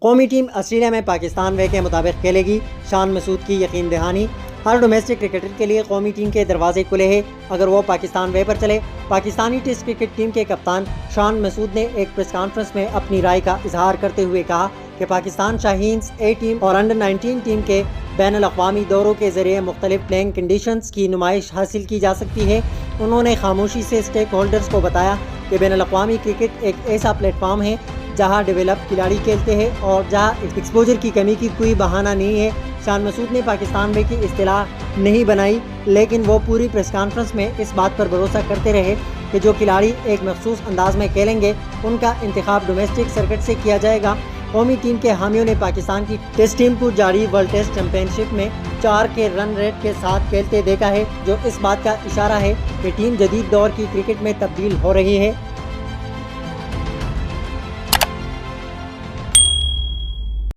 قومی team Australia میں پاکستان وے کے مطابق کھیلے گی، شان مسعود کی یقین دہانی۔ ہر ڈومیسٹک کرکٹر کے لیے قومی ٹیم کے دروازے کھلے ہیں اگر وہ پاکستان وے پر چلے۔ پاکستانی ٹیسٹ کرکٹ ٹیم کے کپتان شان مسعود نے ایک پریس کانفرنس میں اپنی رائے کا اظہار کرتے ہوئے کہا کہ پاکستان شاہینز اے ٹیم اور انڈر 19 ٹیم کے بین الاقوامی دوروں کے ذریعے مختلف پلینگ کنڈیشنز کی نمائش حاصل کی جا سکتی ہے۔ انہوں نے خاموشی سے اسٹیک ہولڈرز کو بتایا کہ بین الاقوامی کرکٹ ایک ایسا پلیٹ فارم ہے جہاں ڈیولپ کھلاڑی کھیلتے ہیں اور جہاں ایکسپوجر کی کمی کی کوئی بہانہ نہیں ہے۔ شان مسعود نے پاکستان وے کی اصطلاح نہیں بنائی، لیکن وہ پوری پریس کانفرنس میں اس بات پر بھروسہ کرتے رہے کہ جو کھلاڑی ایک مخصوص انداز میں کھیلیں گے ان کا انتخاب ڈومیسٹک سرکٹ سے کیا جائے گا۔ قومی ٹیم کے حامیوں نے پاکستان کی ٹیسٹ ٹیم کو جاری ورلڈ ٹیسٹ چیمپئن شپ میں 4 کے رن ریٹ کے ساتھ کھیلتے دیکھا ہے، جو اس بات کا اشارہ ہے کہ ٹیم جدید دور کی کرکٹ میں تبدیل ہو رہی ہے۔